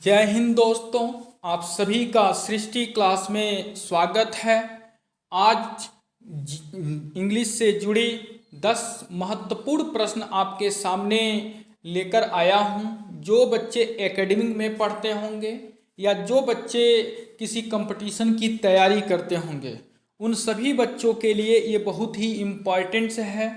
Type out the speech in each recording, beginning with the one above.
जय हिंद दोस्तों, आप सभी का सृष्टि क्लास में स्वागत है। आज इंग्लिश से जुड़ी 10 महत्वपूर्ण प्रश्न आपके सामने लेकर आया हूं। जो बच्चे एकेडमिक में पढ़ते होंगे या जो बच्चे किसी कंपटीशन की तैयारी करते होंगे, उन सभी बच्चों के लिए ये बहुत ही इम्पॉर्टेंट है।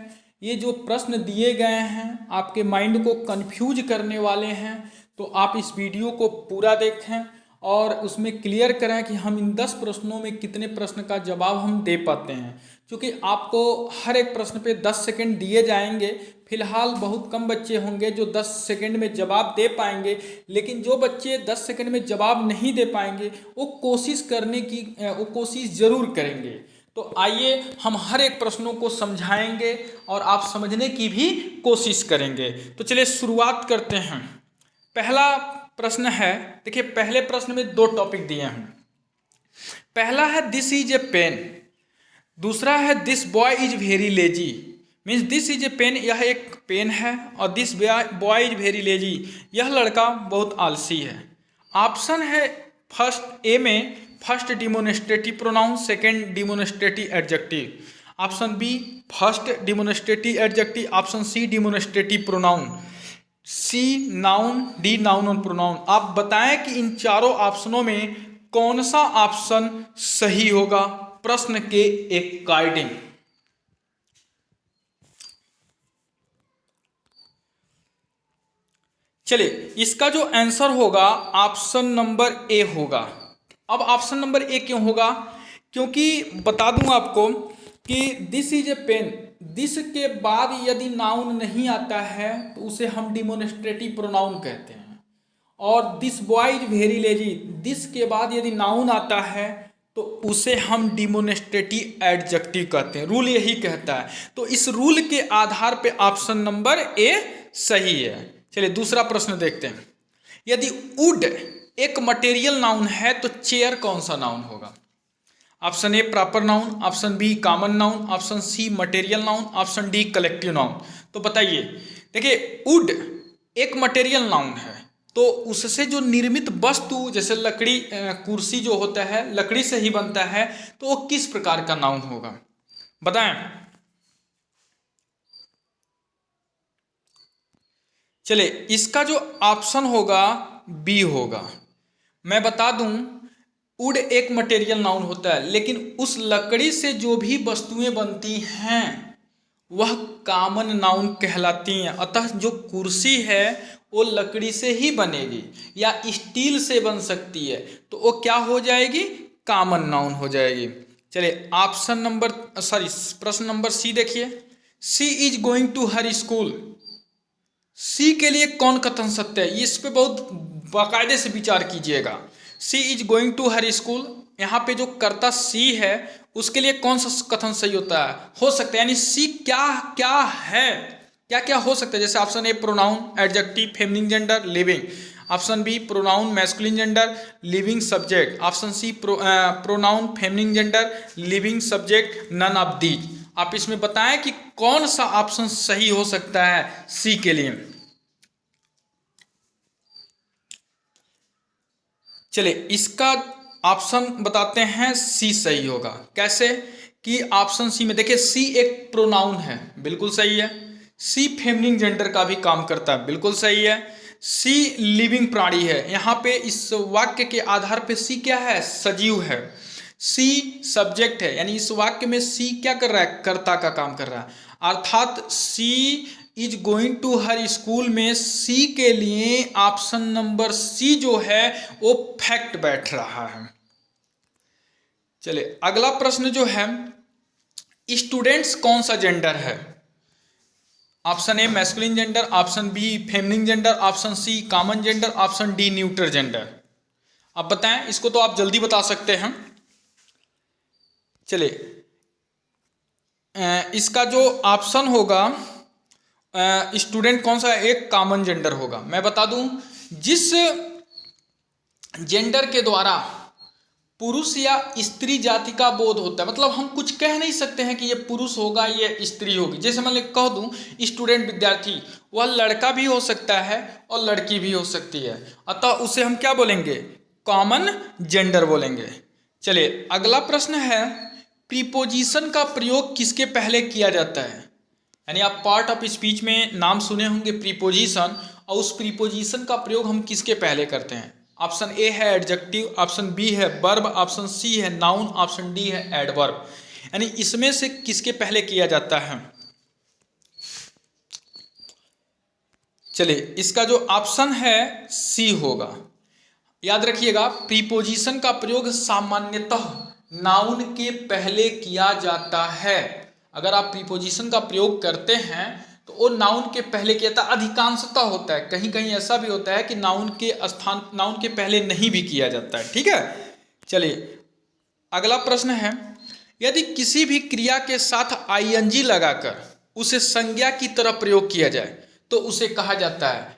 ये जो प्रश्न दिए गए हैं आपके माइंड को कंफ्यूज करने वाले हैं, तो आप इस वीडियो को पूरा देखें और उसमें क्लियर करें कि हम इन 10 प्रश्नों में कितने प्रश्न का जवाब हम दे पाते हैं। क्योंकि आपको हर एक प्रश्न पे 10 सेकंड दिए जाएंगे। फिलहाल बहुत कम बच्चे होंगे जो 10 सेकंड में जवाब दे पाएंगे, लेकिन जो बच्चे 10 सेकंड में जवाब नहीं दे पाएंगे वो कोशिश ज़रूर करेंगे। तो आइए हम हर एक प्रश्नों को समझाएंगे और आप समझने की भी कोशिश करेंगे। तो चलिए शुरुआत करते हैं। पहला प्रश्न है, देखिए पहले प्रश्न में 2 टॉपिक दिए हैं। पहला है दिस इज ए पेन, दूसरा है this boy is very lazy. Means this is a pen, यह एक पेन है, और this boy is very lazy, यह लड़का बहुत आलसी है। ऑप्शन है फर्स्ट ए में first demonstrative pronoun, second demonstrative adjective. Option B first demonstrative adjective, option C demonstrative pronoun, C noun, D noun और प्रोनाउन। आप बताएं कि इन चारों ऑप्शनों में कौन सा ऑप्शन सही होगा प्रश्न के अकॉर्डिंग। चलिए इसका जो आंसर होगा ऑप्शन नंबर ए होगा। अब ऑप्शन नंबर ए क्यों होगा? क्योंकि बता दूं आपको कि this is a pen, this के बाद यदि नाउन नहीं आता है तो उसे हम डिमोन्स्ट्रेटिव प्रोनाउन कहते हैं। और this boy is very lazy, this के बाद यदि नाउन आता है तो उसे हम डिमोन्स्ट्रेटिव एडजेक्टिव कहते हैं। रूल यही कहता है। तो इस रूल के आधार पे ऑप्शन नंबर ए सही है। चलिए दूसरा प्रश्न देखते हैं। यदि वुड एक मटेरियल नाउन है तो चेयर कौन सा नाउन होगा? Option A proper noun, option B common noun, option C material noun, option D collective noun. तो बताइए, देखिए वुड एक मटेरियल नाउन है तो उससे जो निर्मित वस्तु, जैसे लकड़ी, कुर्सी जो होता है लकड़ी से ही बनता है, तो वो किस प्रकार का नाउन होगा बताएं। चलिए इसका जो ऑप्शन होगा बी होगा। मैं बता दूं वुड एक मटेरियल नाउन होता है, लेकिन उस लकड़ी से जो भी वस्तुएं बनती हैं वह कॉमन नाउन कहलाती हैं। अतः जो कुर्सी है वो लकड़ी से ही बनेगी या स्टील से बन सकती है, तो वो क्या हो जाएगी? कॉमन नाउन हो जाएगी। चलिए प्रश्न नंबर सी देखिए। C is going to her school, C के लिए कौन कथन सत्य है? इस पे बहुत बाकायदे से विचार कीजिएगा। C is going to her school, यहाँ पे जो कर्ता सी है उसके लिए कौन सा कथन सही होता है? हो सकता है, यानी सी क्या क्या है, क्या क्या हो सकता है? जैसे option A pronoun, adjective, feminine gender, living. Option B pronoun, masculine gender, living subject. Option C pronoun, feminine gender, living subject, none of these. आप इसमें बताएं कि कौन सा ऑप्शन सही हो सकता है सी के लिए। चलिए इसका ऑप्शन बताते हैं सी सही होगा। कैसे? कि ऑप्शन सी में देखिए सी एक प्रोनाउन है, बिल्कुल सही है। सी फेमिनिन जेंडर का भी काम करता है, बिल्कुल सही है। सी लिविंग प्राणी है, यहाँ पे इस वाक्य के आधार पे सी क्या है? सजीव है। सी सब्जेक्ट है, यानी इस वाक्य में सी क्या कर रहा है? कर्ता का काम कर रहा है। अर्थात C is going to her school में सी के लिए ऑप्शन नंबर सी जो है वो फैक्ट बैठ रहा है। चलिए अगला प्रश्न जो है, स्टूडेंट्स कौन सा जेंडर है? Option A masculine gender, option B feminine gender, option C common gender, option D neutral gender. अब बताएं, इसको तो आप जल्दी बता सकते हैं। चलिए इसका जो ऑप्शन होगा स्टूडेंट कौन सा? एक कॉमन जेंडर होगा। मैं बता दूं, जिस जेंडर के द्वारा पुरुष या स्त्री जाति का बोध होता है, मतलब हम कुछ कह नहीं सकते हैं कि ये पुरुष होगा ये स्त्री होगी। जैसे मान कह दूं स्टूडेंट विद्यार्थी, वह लड़का भी हो सकता है और लड़की भी हो सकती है, अतः उसे हम क्या बोलेंगे, कॉमन जेंडर बोलेंगे। चलिए अगला प्रश्न है, प्रीपोजिशन का प्रयोग किसके पहले किया जाता है। यानी आप पार्ट ऑफ स्पीच में नाम सुने होंगे प्रीपोजिशन, और उस प्रीपोजिशन का प्रयोग हम किसके पहले करते हैं। ऑप्शन ए है एडजेक्टिव, ऑप्शन बी है वर्ब, ऑप्शन सी है नाउन, ऑप्शन डी है एडवर्ब। यानी इसमें से किसके पहले किया जाता है। चलिए इसका जो ऑप्शन है सी होगा। याद रखिएगा प्रीपोजिशन का प्रयोग सामान्यतः नाउन के पहले किया जाता है। अगर आप प्रीपोजिशन का प्रयोग करते हैं तो वो नाउन के पहले किया जाता है, अधिकांशतः होता है, कहीं कहीं ऐसा भी होता है कि नाउन के पहले नहीं भी किया जाता है। ठीक है, चलिए अगला प्रश्न है, यदि किसी भी क्रिया के साथ आईएनजी लगाकर उसे संज्ञा की तरह प्रयोग किया जाए तो उसे कहा जाता है।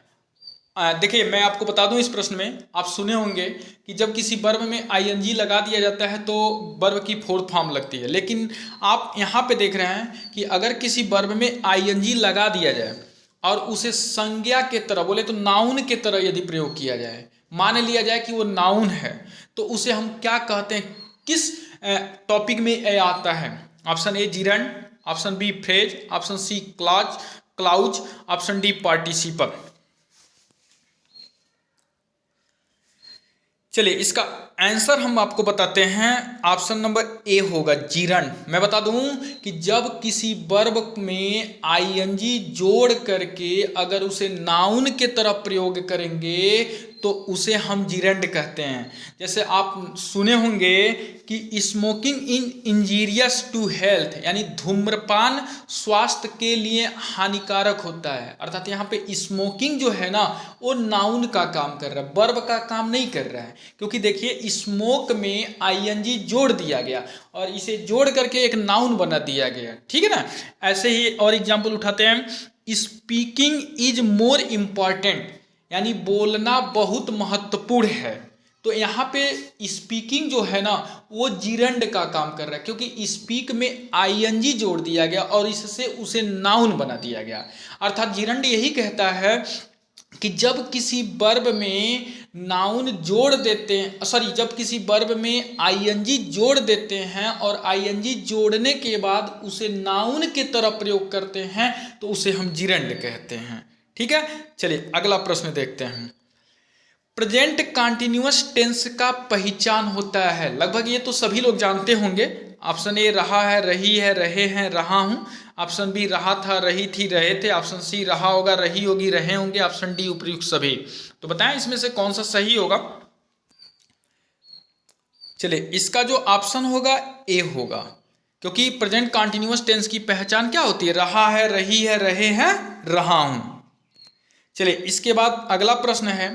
देखिए मैं आपको बता दूं, इस प्रश्न में आप सुने होंगे कि जब किसी वर्ब में आईएनजी लगा दिया जाता है तो वर्ब की फोर्थ फॉर्म लगती है, लेकिन आप यहाँ पे देख रहे हैं कि अगर किसी वर्ब में आईएनजी लगा दिया जाए और उसे संज्ञा के तरह बोले तो नाउन के तरह यदि प्रयोग किया जाए, मान लिया जाए कि वो नाउन है, तो उसे हम क्या कहते हैं, किस टॉपिक में ये आता है। Option A gerund, option B phrase, option C clause, option D participle. चलिए इसका आंसर हम आपको बताते हैं, ऑप्शन नंबर ए होगा जिरंड। मैं बता दूं कि जब किसी वर्ब में आईएनजी जोड़ करके अगर उसे नाउन के तरह प्रयोग करेंगे तो उसे हम जिरंड कहते हैं। जैसे आप सुने होंगे कि स्मोकिंग इंजीरियस टू हेल्थ, यानी धूम्रपान स्वास्थ्य के लिए हानिकारक होता है। अर्थात यहाँ पे स्मोकिंग जो है ना वो नाउन का काम कर रहा है, वर्ब का काम नहीं कर रहा है, क्योंकि देखिए स्मोक में आईएनजी जोड़ दिया गया और इसे जोड़ करके एक नाउन बना दिया गया। ठीक है ना। ऐसे ही और एग्जाम्पल उठाते हैं, स्पीकिंग इज मोर इम्पॉर्टेंट, यानी बोलना बहुत महत्वपूर्ण है। तो यहाँ पे स्पीकिंग जो है ना वो जिरंड का काम कर रहा है, क्योंकि स्पीक में आईएनजी जोड़ दिया गया और इससे उसे नाउन बना दिया गया। अर्थात जिरंड यही कहता है कि जब किसी वर्ब में नाउन जोड़ देते हैं, सॉरी, जब किसी वर्ब में आईएनजी जोड़ देते हैं और आईएनजी जोड़ने के बाद उसे नाउन के तरह प्रयोग करते हैं तो उसे हम जिरंड कहते हैं। ठीक है, चलिए अगला प्रश्न देखते हैं। प्रेजेंट कंटीन्यूअस टेंस का पहचान होता है, लगभग ये तो सभी लोग जानते होंगे। ऑप्शन ए रहा है, रही है, रहे हैं, रहा हूं, ऑप्शन बी रहा था, रही थी, रहे थे, ऑप्शन सी रहा होगा, रही होगी, रहे होंगे, ऑप्शन डी उपयुक्त सभी। तो बताएं इसमें से कौन सा सही होगा। चलिए इसका जो ऑप्शन होगा ए होगा, क्योंकि प्रेजेंट कंटीन्यूअस टेंस की पहचान क्या होती है, रहा है, रही है, रहे हैं, रहा हूं। चलिए इसके बाद अगला प्रश्न है,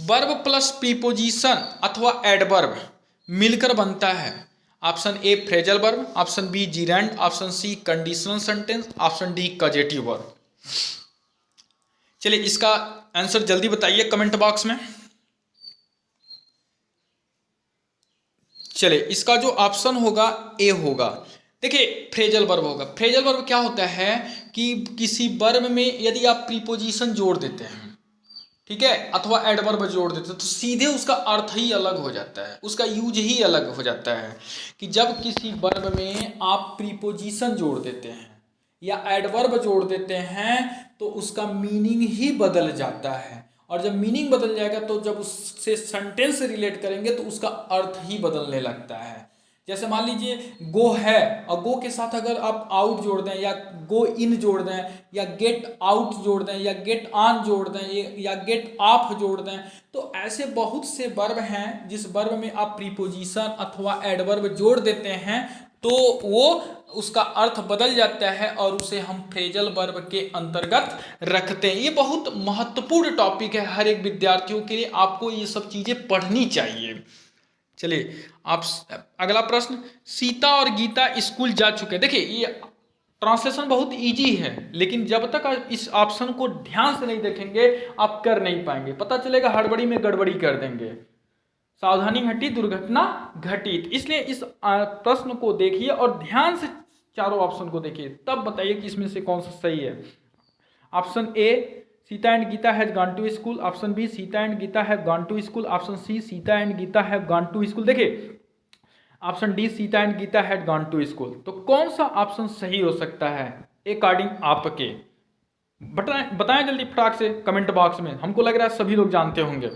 वर्ब प्लस प्रीपोजिशन अथवा एडवर्ब मिलकर बनता है। Option A phrasal verb, option B gerund, option C conditional sentence, option D causative verb. चलिए इसका आंसर जल्दी बताइए कमेंट बॉक्स में। चलिए इसका जो ऑप्शन होगा ए होगा। देखिए फ्रेजल वर्ब होगा। फ्रेजल वर्ब क्या होता है कि किसी वर्ब में यदि आप प्रीपोजिशन जोड़ देते हैं, ठीक है, अथवा एडवर्ब जोड़ देते हैं तो सीधे उसका अर्थ ही अलग हो जाता है, उसका यूज ही अलग हो जाता है। कि जब किसी वर्ब में आप प्रीपोजिशन जोड़ देते हैं या एडवर्ब जोड़ देते हैं तो उसका मीनिंग ही बदल जाता है, और जब मीनिंग बदल जाएगा तो जब उससे सेंटेंस रिलेट करेंगे तो उसका अर्थ ही बदलने लगता है। जैसे मान लीजिए गो है और गो के साथ अगर आप आउट जोड़ दें या गो इन जोड़ दें या गेट आउट जोड़ दें या गेट ऑन जोड़ दें या गेट ऑफ जोड़ दें, तो ऐसे बहुत से वर्ब हैं जिस वर्ब में आप प्रीपोजिशन अथवा एडवर्ब जोड़ देते हैं तो वो उसका अर्थ बदल जाता है और उसे हम फ्रेजल वर्ब के अंतर्गत रखते हैं। ये बहुत महत्वपूर्ण टॉपिक है, हर एक विद्यार्थियों के लिए आपको ये सब चीज़ें पढ़नी चाहिए। चलिए आप अगला प्रश्न, सीता और गीता स्कूल जा चुके हैं। देखिए ये ट्रांसलेशन बहुत इजी है, लेकिन जब तक आप इस ऑप्शन को ध्यान से नहीं देखेंगे आप कर नहीं पाएंगे, पता चलेगा हड़बड़ी में गड़बड़ी कर देंगे। सावधानी घटी दुर्घटना घटी। इसलिए इस प्रश्न को देखिए और ध्यान से चारों ऑप्शन को देखिए, तब बताइए कि इसमें से कौन सा सही है। Option A, Sita and Gita has gone to school. Option B, Sita and Gita have gone to school. Option C, Sita and Gita have gone to school. देखिए option D, Sita and Gita had gone to school. तो कौन सा ऑप्शन सही हो सकता है अकॉर्डिंग आपके? बताएं जल्दी फटाक से कमेंट बॉक्स में, हमको लग रहा है सभी लोग जानते होंगे।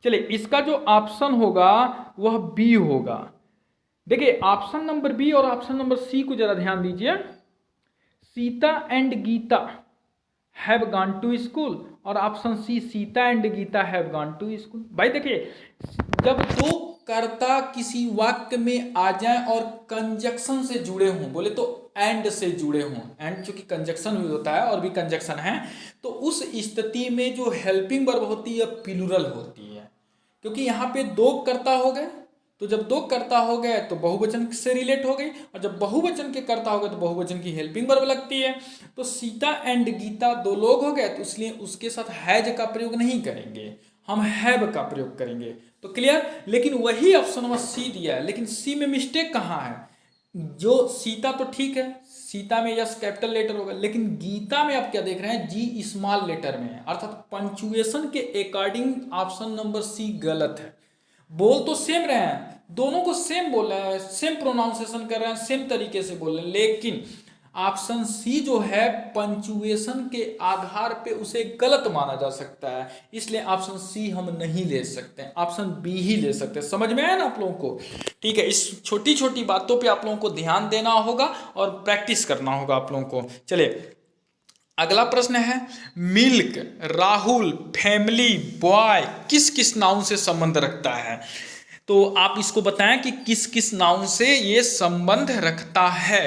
चलिए इसका जो ऑप्शन होगा वह बी होगा। देखिए ऑप्शन नंबर बी और ऑप्शन नंबर सी को जरा ध्यान दीजिए। Sita and Gita have gone to school और option C, Sita and Gita have gone to school. भाई देखिए जब दो कर्ता किसी वाक्य में आ जाए और कंजक्शन से जुड़े हों, बोले तो एंड से जुड़े हों, एंड चूंकि कंजक्शन यूज होता है और भी कंजक्शन है, तो उस स्थिति में जो हेल्पिंग वर्ब होती है प्लूरल होती है, क्योंकि यहाँ पे दो कर्ता हो गए। तो जब दो कर्ता हो गए तो बहुवचन से रिलेट हो गई, और जब बहुवचन के कर्ता हो गए तो बहुवचन की हेल्पिंग वर्ब लगती है। तो सीता एंड गीता दो लोग हो गए, तो इसलिए उसके साथ हैज का प्रयोग नहीं करेंगे, हम हैव का प्रयोग करेंगे। तो क्लियर। लेकिन वही ऑप्शन नंबर सी दिया है, लेकिन सी में मिस्टेक कहाँ है? जो सीता तो ठीक है, सीता में यस कैपिटल लेटर होगा, लेकिन गीता में आप क्या देख रहे हैं, जी स्मॉल लेटर में है, अर्थात पंचुएशन के अकॉर्डिंग ऑप्शन नंबर सी गलत है। बोल तो सेम रहे हैं, दोनों को सेम बोल रहे हैं, सेम प्रोनाउंसिएशन कर रहे हैं, सेम तरीके से बोल रहे हैं, लेकिन ऑप्शन सी जो है पंचुएशन के आधार पे उसे गलत माना जा सकता है, इसलिए ऑप्शन सी हम नहीं ले सकते, ऑप्शन बी ही ले सकते हैं। समझ में आया ना आप लोगों को? ठीक है, इस छोटी छोटी बातों पे आप लोगों को ध्यान देना होगा और प्रैक्टिस करना होगा आप लोगों को। चलिए अगला प्रश्न है, मिल्क, राहुल, फैमिली, बॉय किस किस नाउन से संबंध रखता है? तो आप इसको बताएं कि किस किस नाउन से ये संबंध रखता है।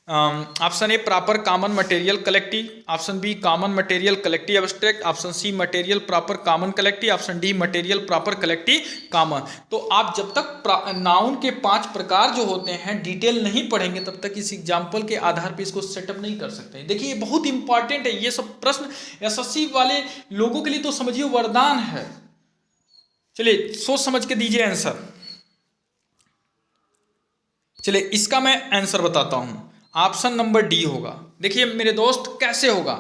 Option A proper common material collective, option B common material collective abstract, option C material proper common collective, option D material proper collective common. तो आप जब तक नाउन के 5 प्रकार जो होते हैं डिटेल नहीं पढ़ेंगे तब तक इस एग्जाम्पल के आधार पर इसको सेटअप नहीं कर सकते। देखिए ये बहुत इंपॉर्टेंट है, ये सब प्रश्न एसएससी वाले लोगों के लिए तो समझिए वरदान है। चलिए सोच समझ के दीजिए आंसर। चलिए इसका मैं आंसर बताता हूं, ऑप्शन नंबर डी होगा। देखिए मेरे दोस्त कैसे होगा,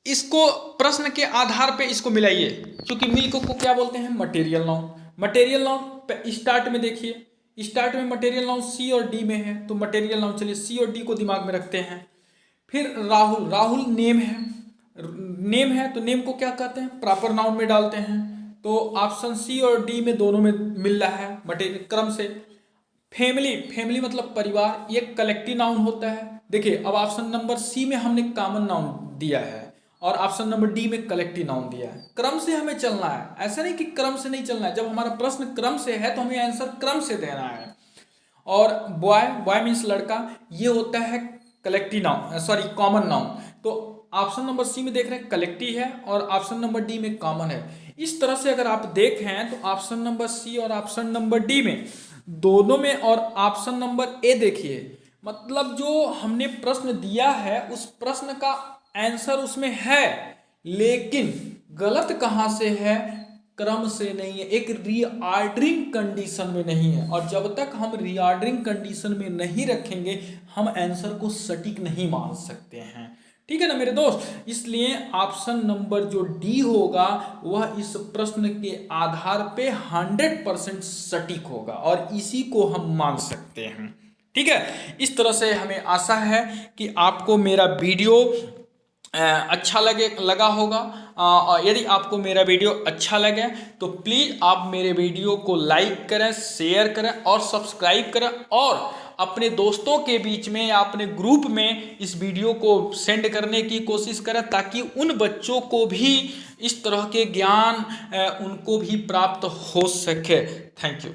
इसको प्रश्न के आधार पे इसको मिलाइए, क्योंकि मिल्क को क्या बोलते हैं, material noun. Material noun start में देखिए, स्टार्ट में मटेरियल नाउन सी और डी में है, तो मटेरियल नाउन, चलिए सी और डी को दिमाग में रखते हैं। फिर राहुल, राहुल नेम है, नेम है तो नेम को क्या कहते हैं, प्रॉपर नाउन में डालते हैं, तो ऑप्शन सी और डी में दोनों में मिल रहा है मटेरियल क्रम से। फैमिली, फैमिली मतलब परिवार, ये कलेक्टिव नाउन होता है। देखिए अब ऑप्शन नंबर सी में हमने कॉमन नाउन दिया है और ऑप्शन नंबर डी में कलेक्टिव नाउन दिया है। क्रम से हमें चलना है, ऐसा नहीं कि क्रम से नहीं चलना है। जब हमारा प्रश्न क्रम से है तो हमें आंसर क्रम से देना है। और बॉय, बॉय मीन्स लड़का, ये होता है collective noun, sorry common noun. तो ऑप्शन नंबर सी में देख रहे हैं कलेक्टिव है और ऑप्शन नंबर डी में कॉमन है। इस तरह से अगर आप देखें तो ऑप्शन नंबर सी और ऑप्शन नंबर डी में दोनों में, और ऑप्शन नंबर ए देखिए, मतलब जो हमने प्रश्न दिया है उस प्रश्न का आंसर उसमें है, लेकिन गलत कहां से है, क्रम से नहीं है, एक रीऑर्डरिंग कंडीशन में नहीं है। और जब तक हम रीऑर्डरिंग कंडीशन में नहीं रखेंगे हम आंसर को सटीक नहीं मान सकते हैं। ठीक है ना मेरे दोस्त, इसलिए ऑप्शन नंबर जो डी होगा वह इस प्रश्न के आधार पे 100% सटीक होगा और इसी को हम मान सकते हैं। ठीक है, इस तरह से हमें आशा है कि आपको मेरा वीडियो अच्छा लगा होगा। यदि आपको मेरा वीडियो अच्छा लगे तो प्लीज़ आप मेरे वीडियो को लाइक करें, शेयर करें और सब्सक्राइब करें, और अपने दोस्तों के बीच में या अपने ग्रुप में इस वीडियो को सेंड करने की कोशिश करें, ताकि उन बच्चों को भी इस तरह के ज्ञान उनको भी प्राप्त हो सके। Thank you.